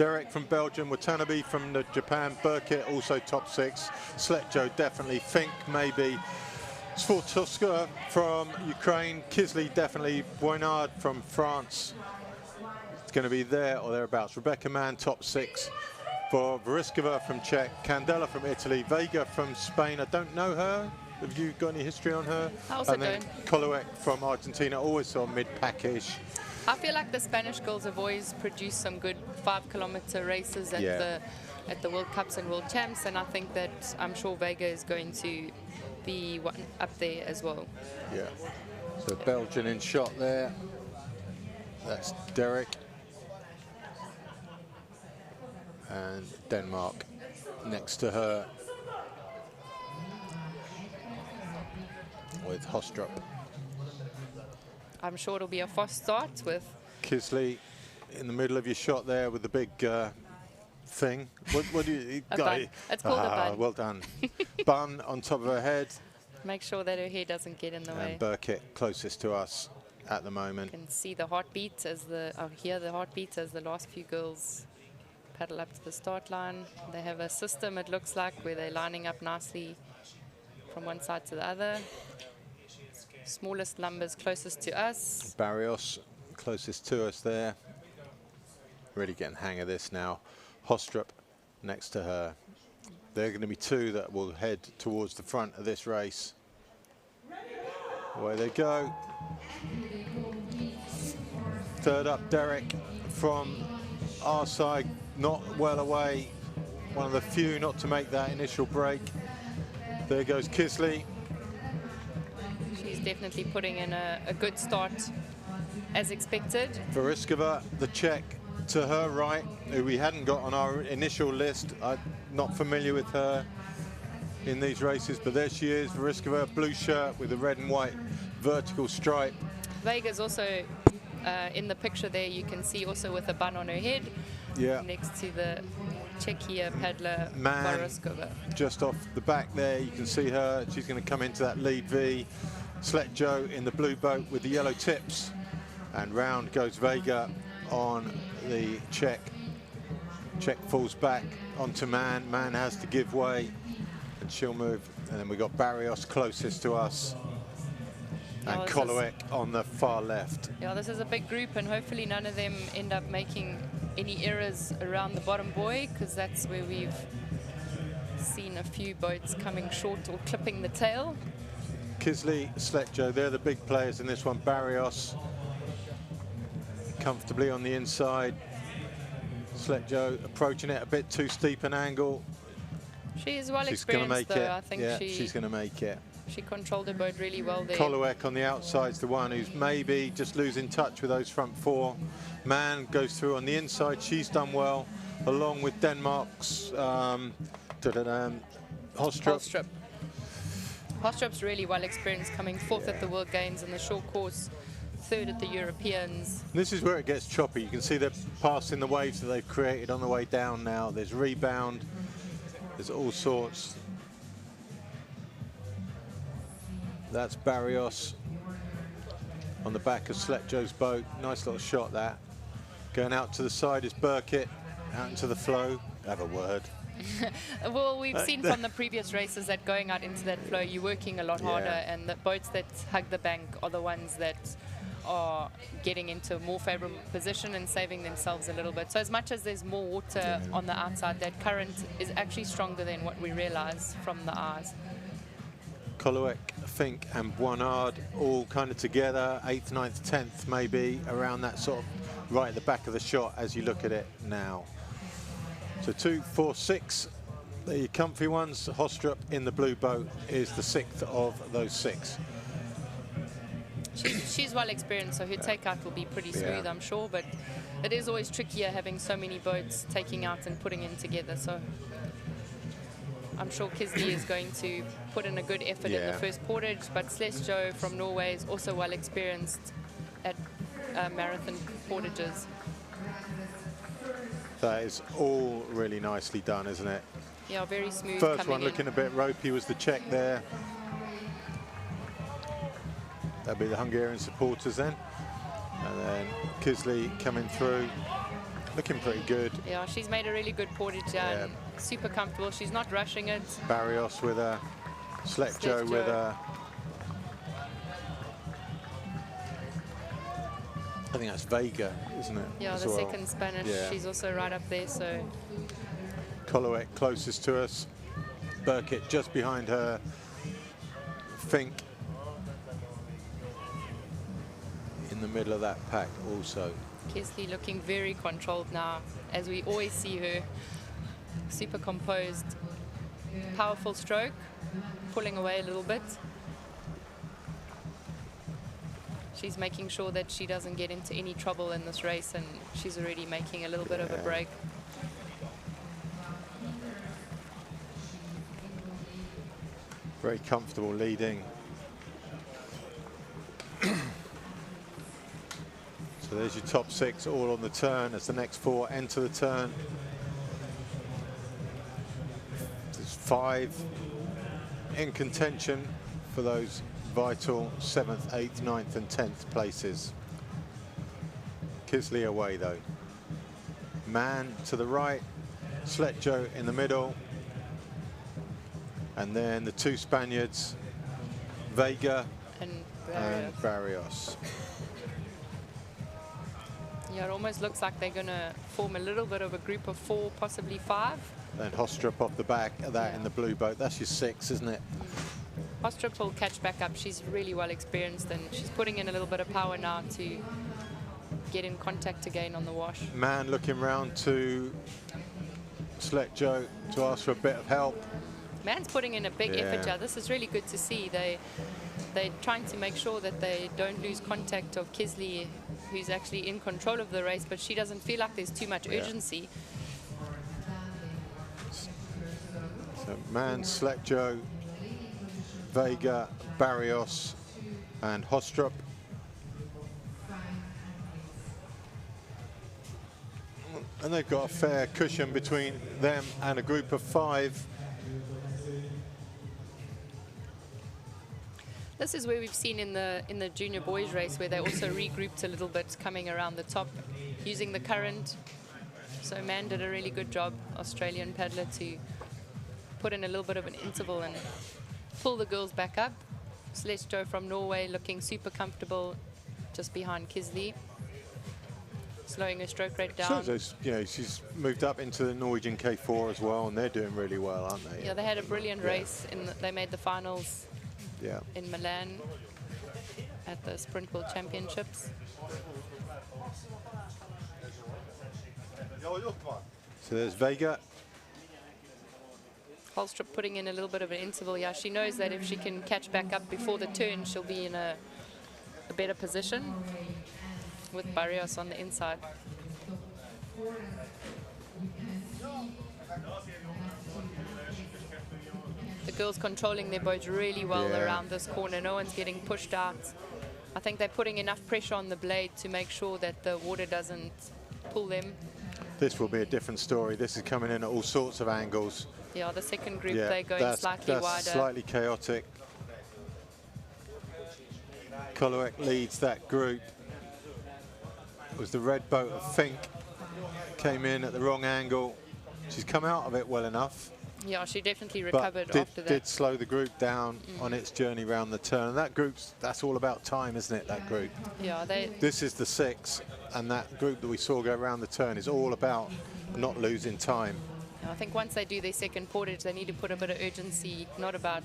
Derek from Belgium, Watanabe from Japan, Burkitt also top 6, Sletjo definitely, Fink maybe, Svortovska from Ukraine, Kisley definitely, Boinard from France. It's going to be there or thereabouts. Rebecca Mann top 6 for Veriskova from Czech, Candela from Italy, Vega from Spain. I don't know her. Have you got any history on her? I also and then don't. Koloek from Argentina, always on mid-pack-ish. I feel like the Spanish girls have always produced some good 5-kilometer races at the World Cups and World Champs, and I think that I'm sure Vega is going to be one up there as well. Yeah. So Belgian in shot there. That's Derek. And Denmark next to her with Hostrup. I'm sure it'll be a fast start with Kisley in the middle of your shot there with the big thing. What do you a got? bun. It's called a bun. Well done. Bun on top of her head. Make sure that her hair doesn't get in the way. And Burkitt closest to us at the moment. You can see the heartbeat as hear the heartbeat as the last few girls paddle up to the start line. They have a system, it looks like, where they're lining up nicely from one side to the other. Smallest numbers closest to us. Barrios closest to us there. Really getting the hang of this now. Hostrup next to her. There are going to be 2 that will head towards the front of this race. Away they go. Third up, Derek from our side, not well away. One of the few not to make that initial break. There goes Kisley. She's definitely putting in a good start as expected. Veriskova, the Czech, to her right, who we hadn't got on our initial list. I'm not familiar with her in these races, but there she is, Veriskova, blue shirt with a red and white vertical stripe. Vega's also in the picture there, you can see also with a bun on her head, next to the Czechia paddler Veriskova. Just off the back there, you can see her. She's going to come into that lead V. Sletjo in the blue boat with the yellow tips. And round goes Vega on the Czech. Czech falls back onto Mann. Mann has to give way, and she'll move. And then we got Barrios closest to us. And Koloek on the far left. Yeah, this is a big group, and hopefully none of them end up making any errors around the bottom buoy, because that's where we've seen a few boats coming short or clipping the tail. Kisley, Sletjo, they're the big players in this one. Barrios comfortably on the inside. Sletjo approaching it a bit too steep an angle. She is well experienced, though. I think she's going to make it. She controlled the boat really well there. Koloek on the outside is the one who's maybe just losing touch with those front 4. Mann goes through on the inside. She's done well, along with Denmark's Hostrup. Hostrup's really well experienced, coming 4th at the World Games in the short course, 3rd at the Europeans. This is where it gets choppy. You can see they're passing the waves that they've created on the way down now. There's rebound. There's all sorts. That's Barrios on the back of Sletjo's boat. Nice little shot that. Going out to the side is Burkitt, out into the flow. Have a word. Well, we've seen from the previous races that going out into that flow, you're working a lot harder, and the boats that hug the bank are the ones that are getting into a more favorable position and saving themselves a little bit. So as much as there's more water on the outside, that current is actually stronger than what we realize from the eyes. Koloek, Fink and Boinard all kind of together, 8th, 9th, 10th maybe, around that sort of right at the back of the shot as you look at it now. So 2, 4, 6, the comfy ones. Hostrup in the blue boat is the 6th of those 6. She's well experienced, so her takeout will be pretty smooth, I'm sure, but it is always trickier having so many boats taking out and putting in together. So I'm sure Kisley is going to put in a good effort in the first portage, but Sletjo from Norway is also well experienced at marathon portages. That is all really nicely done, isn't it? Yeah, very smooth. First one looking a bit ropey was the Czech there. That'll be the Hungarian supporters then. And then Kisley coming through. looking pretty good. Yeah, she's made a really good portage and super comfortable. She's not rushing it. Barrios with a Sletjo with a. I think that's Vega, isn't it? Yeah, the second Spanish. Yeah. She's also right up there. So Koloek closest to us. Burkett just behind her. Fink in the middle of that pack also. Kesley looking very controlled now, as we always see her. Super composed. Powerful stroke, pulling away a little bit. She's making sure that she doesn't get into any trouble in this race, and she's already making a little bit of a break. Very comfortable leading. So there's your top 6 all on the turn as the next 4 enter the turn. There's 5 in contention for those vital 7th, 8th, 9th and 10th places. Kisley away though. Mann to the right, Sletjo in the middle, and then the 2 Spaniards, Vega and Barrios. Yeah, it almost looks like they're going to form a little bit of a group of 4, possibly 5. Then Hostrup off the back of that in the blue boat. That's your 6, isn't it? Hostrup will catch back up. She's really well experienced, and she's putting in a little bit of power now to get in contact again on the wash. Mann looking round to Sletjo to ask for a bit of help. Mann's putting in a big effort here. This is really good to see. They're trying to make sure that they don't lose contact of Kisley, who's actually in control of the race, but she doesn't feel like there's too much urgency. So Mann, Sletjo, Vega, Barrios and Hostrup. And they've got a fair cushion between them and a group of 5. This is where we've seen in the junior boys race, where they also regrouped a little bit coming around the top using the current. So Mann did a really good job, Australian paddler, to put in a little bit of an interval and pull the girls back up. Sletjo from Norway looking super comfortable just behind Kisley, slowing her stroke rate down. So you know, she's moved up into the Norwegian K4 as well, and they're doing really well, aren't they? Yeah, they had a brilliant race. They made the finals in Milan at the Sprint World Championships. So there's Vega. Holstrup putting in a little bit of an interval. Yeah, she knows that if she can catch back up before the turn, she'll be in a better position with Barrios on the inside. The girls controlling their boats really well around this corner. No one's getting pushed out. I think they're putting enough pressure on the blade to make sure that the water doesn't pull them. This will be a different story. This is coming in at all sorts of angles. Yeah, the second group, they're going slightly wider. Slightly chaotic. Koloek leads that group. It was the red boat of Fink. Came in at the wrong angle. She's come out of it well enough. Yeah, she definitely recovered after that. Did slow the group down on its journey round the turn. And that group's, that's all about time, isn't it, that group? Yeah, This is the 6, and that group that we saw go around the turn is all about not losing time. I think once they do their second portage, they need to put a bit of urgency, not about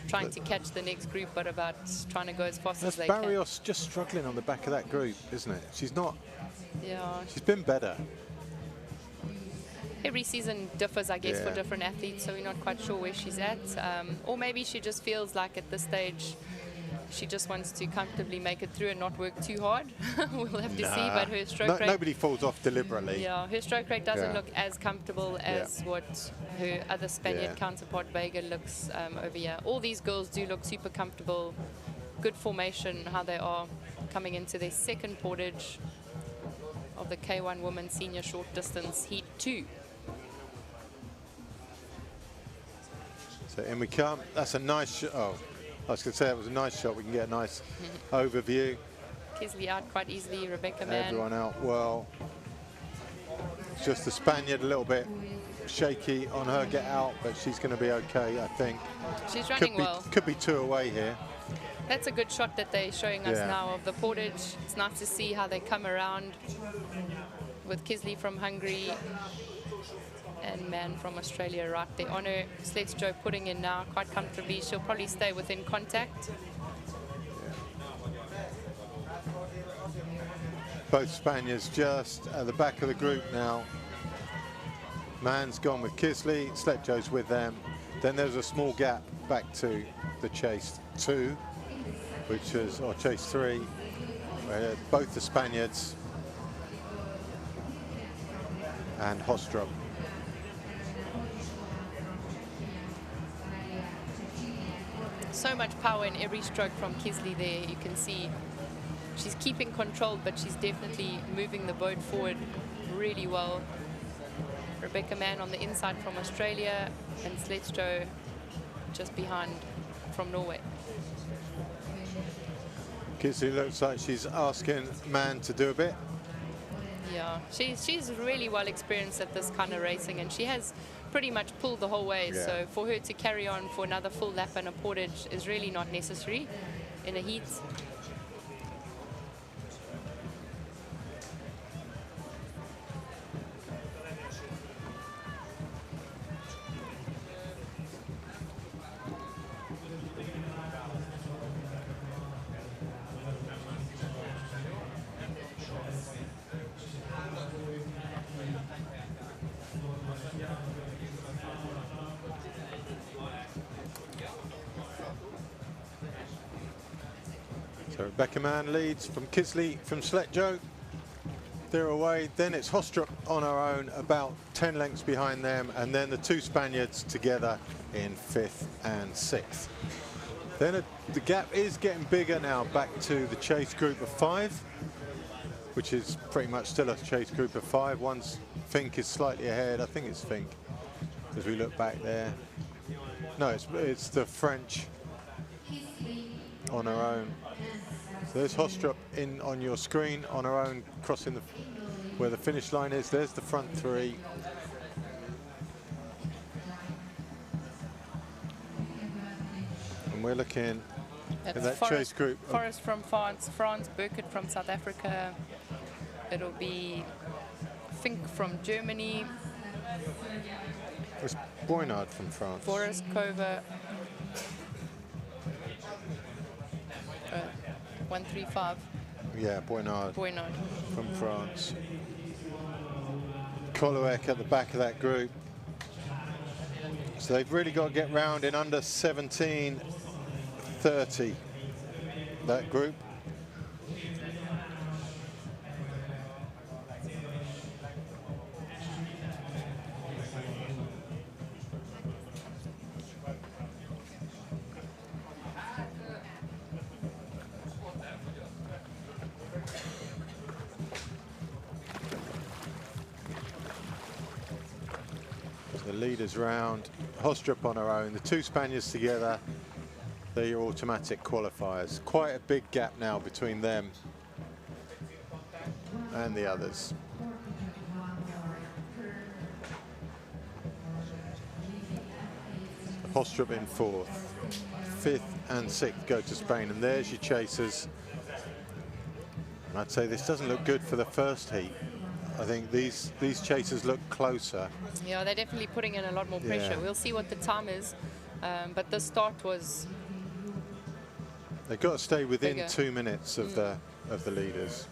trying to catch the next group, but about trying to go as fast as they can. Barrios just struggling on the back of that group, isn't it? She's not. Yeah. She's been better. Every season differs, I guess, for different athletes, so we're not quite sure where she's at. Or maybe she just feels like at this stage she just wants to comfortably make it through and not work too hard. We'll have to see, but her stroke rate... Nobody falls off deliberately. Yeah, her stroke rate doesn't look as comfortable as what her other Spaniard counterpart Vega looks over here. All these girls do look super comfortable, good formation, how they are coming into their second portage of the K1 Women's Senior Short Distance Heat 2. So in we come. That's a nice shot. Oh, I was going to say that was a nice shot. We can get a nice overview. Kisley out quite easily, Rebecca Mann. Everyone out well. It's just the Spaniard a little bit shaky on her get out, but she's going to be okay, I think. She's running well. Could be 2 away here. That's a good shot that they're showing us now of the portage. It's nice to see how they come around with Kisley from Hungary and Man from Australia right there on her. Sledge-Joe putting in now quite comfortably. She'll probably stay within contact. Both Spaniards just at the back of the group now. Man's gone with Kisley, Sledge-Joe's with them. Then there's a small gap back to the chase 2, which is, or chase 3, where both the Spaniards and Hostrup. So much power in every stroke from Kisley there. You can see she's keeping control, but she's definitely moving the boat forward really well. Rebecca Mann on the inside from Australia, and Sledge-Joe just behind from Norway. Kisley looks like she's asking Mann to do a bit. Yeah, she's really well experienced at this kind of racing, and she has pretty much pulled the whole way. Yeah. So for her to carry on for another full lap and a portage is really not necessary in a heat. So Rebecca Mann leads from Kisley from Sledge-Joe. They're away. Then it's Hostrup on her own, about 10 lengths behind them, and then the 2 Spaniards together in 5th and 6th. Then the gap is getting bigger now, back to the chase group of 5, which is pretty much still a chase group of 5. One's Fink is slightly ahead. I think it's Fink as we look back there. No, it's the French on her own. So there's Hostrup in on your screen on her own, crossing where the finish line is. There's the front 3. And we're looking at that chase group. Forrest from France, Burkett from South Africa. It'll be Fink from Germany. It's Boynard from France. Forrest Cover. 135. Yeah, Boynard Boynard from France. Koloek at the back of that group. So they've really got to get round in under 17:30, that group. The leaders round, Hostrup on her own, the 2 Spaniards together, they're your automatic qualifiers. Quite a big gap now between them and the others. Hostrup in 4th, 5th and 6th go to Spain, and there's your chasers. And I'd say this doesn't look good for the first heat. I think these chasers look closer. Yeah, they're definitely putting in a lot more pressure. Yeah. We'll see what the time is, but the start was... They've got to stay within bigger. 2 minutes of the leaders.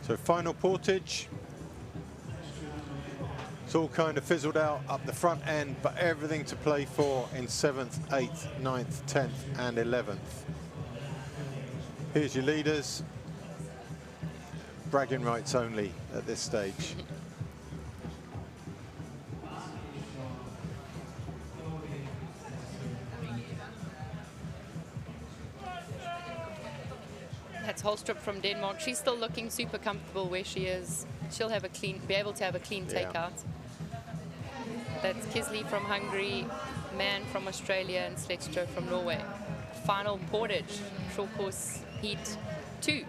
So final portage. It's all kind of fizzled out up the front end, but everything to play for in 7th, 8th, 9th, 10th and 11th. Here's your leaders. Bragging rights only at this stage. Holstrup from Denmark. She's still looking super comfortable where she is. She'll have a clean, be able to have a clean takeout. That's Kisley from Hungary, Mann from Australia, and Sletjo from Norway. Final portage, short course heat 2.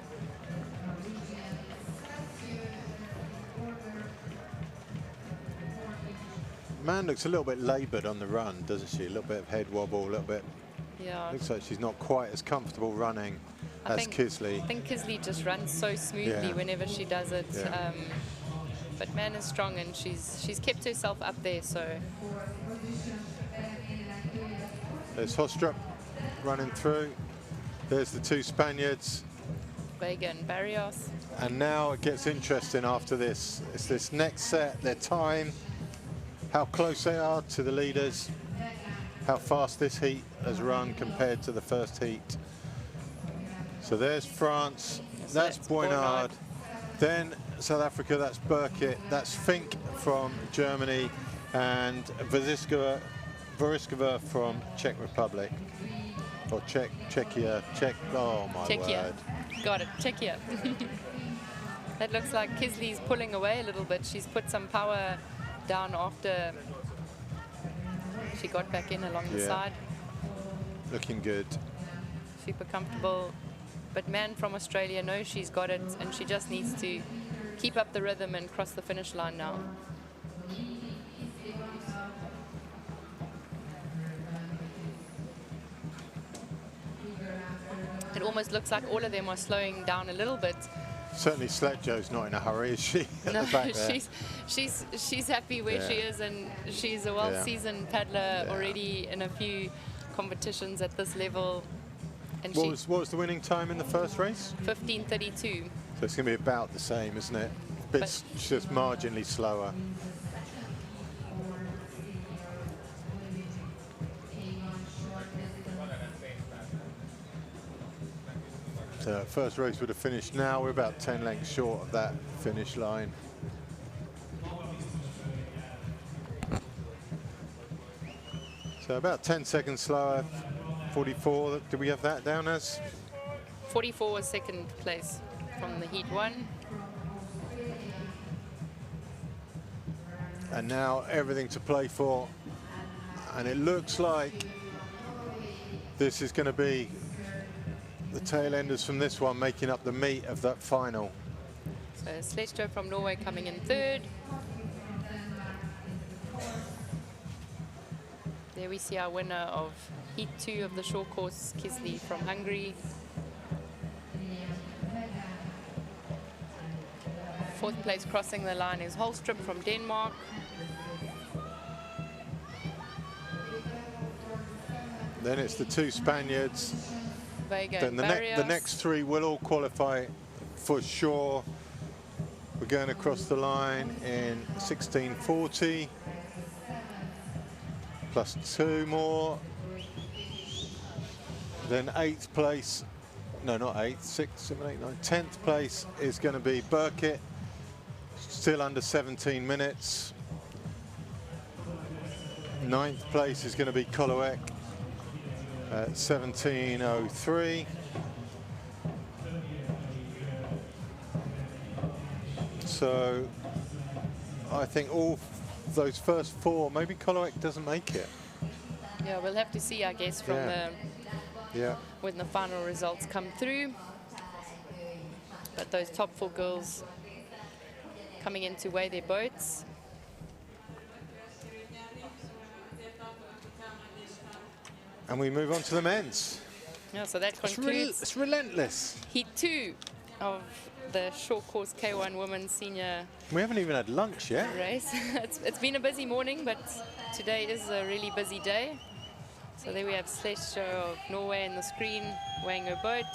Man looks a little bit laboured on the run, doesn't she? A little bit of head wobble, a little bit. Yeah. Looks like she's not quite as comfortable running as Kisley. I think Kisley just runs so smoothly whenever she does it. Yeah. But Man is strong, and she's kept herself up there. So there's Holstrup running through. There's the 2 Spaniards. Vega and Barrios. And now it gets interesting after this. It's this next set, their time, how close they are to the leaders, how fast this heat has run compared to the first heat. So there's France, that's Boynard. Then South Africa, that's Burkett, that's Fink from Germany, and Veriskova from Czech Republic. Or Czechia, oh my word. Got it, Czechia. That looks like Kisley's pulling away a little bit. She's put some power down after she got back in along the side. Looking good. Super comfortable. But Man from Australia knows she's got it, and she just needs to keep up the rhythm and cross the finish line now. It almost looks like all of them are slowing down a little bit. Certainly Sletjo's not in a hurry, is she? No, she's happy where she is, and she's a well-seasoned paddler already in a few competitions at this level. And what was the winning time in the first race? 15:32. So it's going to be about the same, isn't it? But just marginally slower. So first race would have finished now. We're about 10 lengths short of that finish line. So about 10 seconds slower. 44, did we have that down as? 44 was second place from the heat 1. And now everything to play for. And it looks like this is going to be the tail enders from this one making up the meat of that final. So Sletjo from Norway coming in 3rd. There we see our winner of heat 2 of the short course, Kisley from Hungary. 4th place crossing the line is Holstrup from Denmark. Then it's the 2 Spaniards. Vega then the next 3 will all qualify for sure. We're going across the line in 16:40. Plus 2 more. Then 8th place, no, not 8th, 6th, 7th, 8th, 9th, 10th place is going to be Burkett, still under 17 minutes. 9th place is going to be Koloek at 17:03. So I think all those first 4, maybe Koloek doesn't make it. Yeah, we'll have to see, I guess, from when the final results come through. But those top 4 girls coming in to weigh their boats. And we move on to the men's. Yeah, so that concludes It's relentless. heat 2 of the short course K1 Women's Senior We haven't even had lunch yet. race. It's been a busy morning, but today is a really busy day. So there we have Sletjo of Norway in the screen weighing her boat.